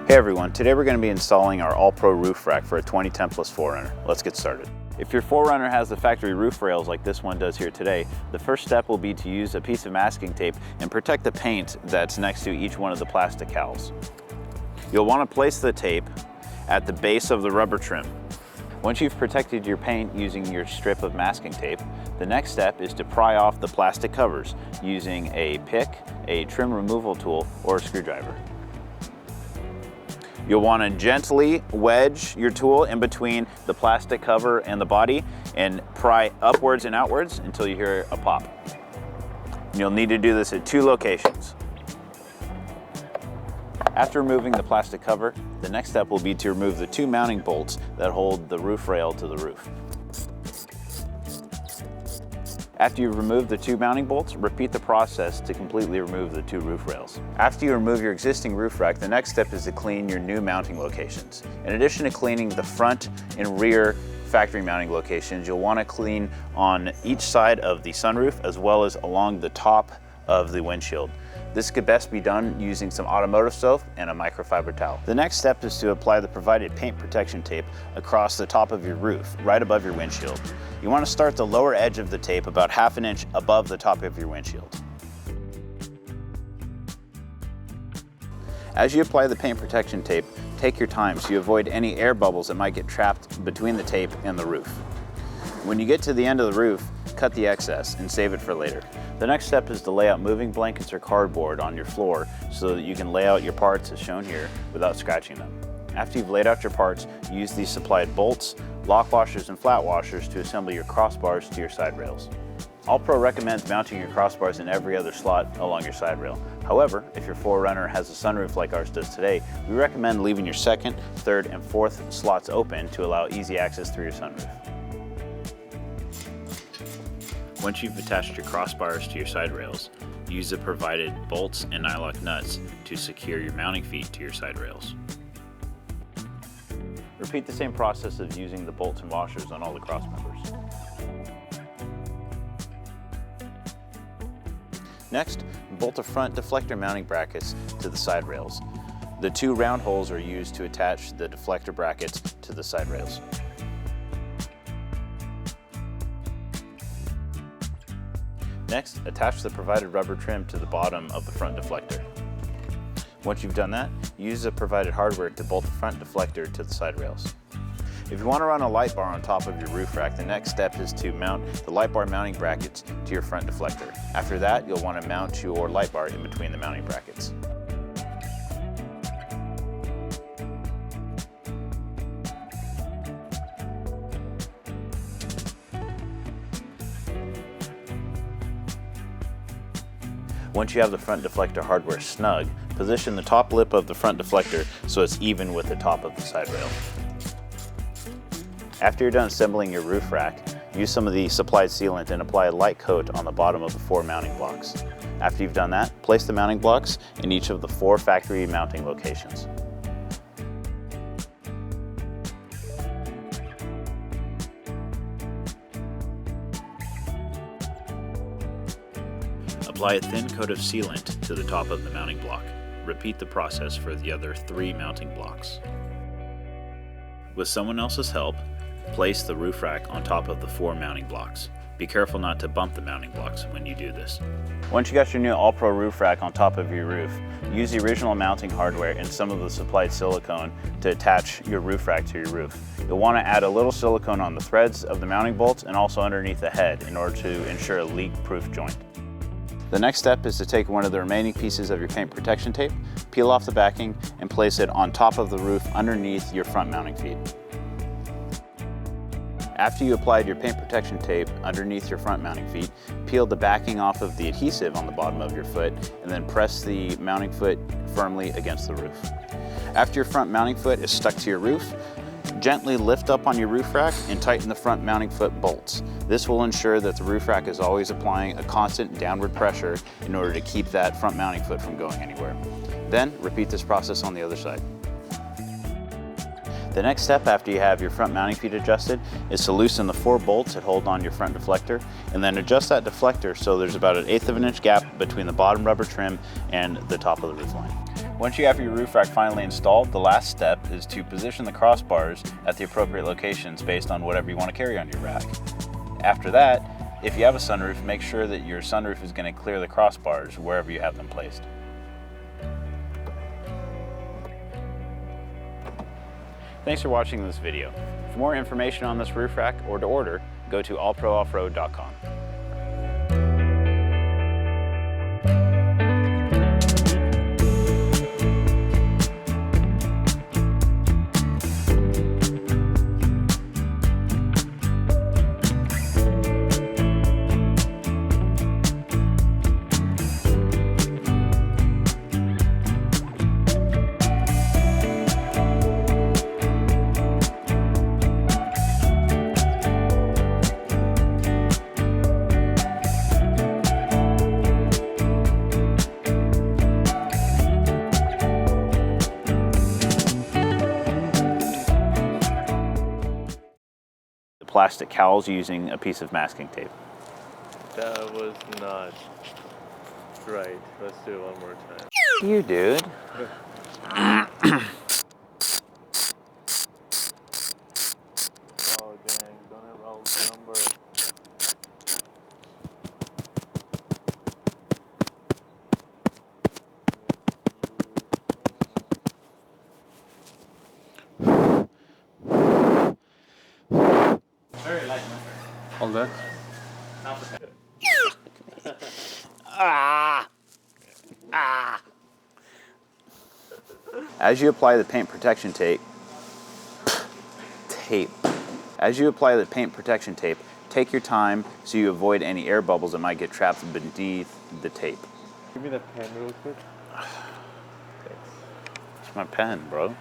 Hey everyone, today we're going to be installing our allpro roof rack for a 2010 plus 4Runner. Let's get started. If your 4Runner has the factory roof rails like this one does here today, the first step will be to use a piece of masking tape and protect the paint that's next to each one of the plastic cowls. You'll want to place the tape at the base of the rubber trim. Once you've protected your paint using your strip of masking tape, the next step is to pry off the plastic covers using a pick, a trim removal tool, or a screwdriver. You'll want to gently wedge your tool in between the plastic cover and the body and pry upwards and outwards until you hear a pop. You'll need to do this at 2 locations. After removing the plastic cover, the next step will be to remove the 2 mounting bolts that hold the roof rail to the roof. After you've removed the 2 mounting bolts, repeat the process to completely remove the 2 roof rails. After you remove your existing roof rack, the next step is to clean your new mounting locations. In addition to cleaning the front and rear factory mounting locations, you'll want to clean on each side of the sunroof as well as along the top of the windshield. This could best be done using some automotive soap and a microfiber towel. The next step is to apply the provided paint protection tape across the top of your roof, right above your windshield. You want to start the lower edge of the tape about ½ inch above the top of your windshield. As you apply the paint protection tape, take your time so you avoid any air bubbles that might get trapped between the tape and the roof. When you get to the end of the roof, cut the excess and save it for later. The next step is to lay out moving blankets or cardboard on your floor so that you can lay out your parts as shown here without scratching them. After you've laid out your parts, use these supplied bolts, lock washers, and flat washers to assemble your crossbars to your side rails. allpro recommends mounting your crossbars in every other slot along your side rail. However, if your 4Runner has a sunroof like ours does today, we recommend leaving your 2nd, 3rd, and 4th slots open to allow easy access through your sunroof. Once you've attached your crossbars to your side rails, use the provided bolts and nylock nuts to secure your mounting feet to your side rails. Repeat the same process of using the bolts and washers on all the cross members. Next, bolt the front deflector mounting brackets to the side rails. The 2 round holes are used to attach the deflector brackets to the side rails. Next, attach the provided rubber trim to the bottom of the front deflector. Once you've done that, use the provided hardware to bolt the front deflector to the side rails. If you want to run a light bar on top of your roof rack, the next step is to mount the light bar mounting brackets to your front deflector. After that, you'll want to mount your light bar in between the mounting brackets. Once you have the front deflector hardware snug, position the top lip of the front deflector so it's even with the top of the side rail. After you're done assembling your roof rack, use some of the supplied sealant and apply a light coat on the bottom of the 4 mounting blocks. After you've done that, place the mounting blocks in each of the 4 factory mounting locations. Apply a thin coat of sealant to the top of the mounting block. Repeat the process for the other 3 mounting blocks. With someone else's help, place the roof rack on top of the 4 mounting blocks. Be careful not to bump the mounting blocks when you do this. Once you got your new allpro roof rack on top of your roof, use the original mounting hardware and some of the supplied silicone to attach your roof rack to your roof. You'll want to add a little silicone on the threads of the mounting bolts and also underneath the head in order to ensure a leak-proof joint. The next step is to take one of the remaining pieces of your paint protection tape, peel off the backing, and place it on top of the roof underneath your front mounting feet. After you applied your paint protection tape underneath your front mounting feet, peel the backing off of the adhesive on the bottom of your foot, and then press the mounting foot firmly against the roof. After your front mounting foot is stuck to your roof, gently lift up on your roof rack and tighten the front mounting foot bolts. This will ensure that the roof rack is always applying a constant downward pressure in order to keep that front mounting foot from going anywhere. Then repeat this process on the other side. The next step after you have your front mounting feet adjusted is to loosen the 4 bolts that hold on your front deflector, and then adjust that deflector so there's about 1/8 of an inch gap between the bottom rubber trim and the top of the roof line. Once you have your roof rack finally installed, the last step is to position the crossbars at the appropriate locations based on whatever you want to carry on your rack. After that, if you have a sunroof, make sure that your sunroof is going to clear the crossbars wherever you have them placed. Thanks for watching this video. For more information on this roof rack or to order, go to allprooffroad.com. Plastic cowls using a piece of masking tape. That was not right. Let's do it one more time. You dude. Oh dang, don't have all the number. All that? As you apply the paint protection tape, As you apply the paint protection tape, take your time so you avoid any air bubbles that might get trapped beneath the tape. Give me the pen real quick. Thanks. It's my pen, bro.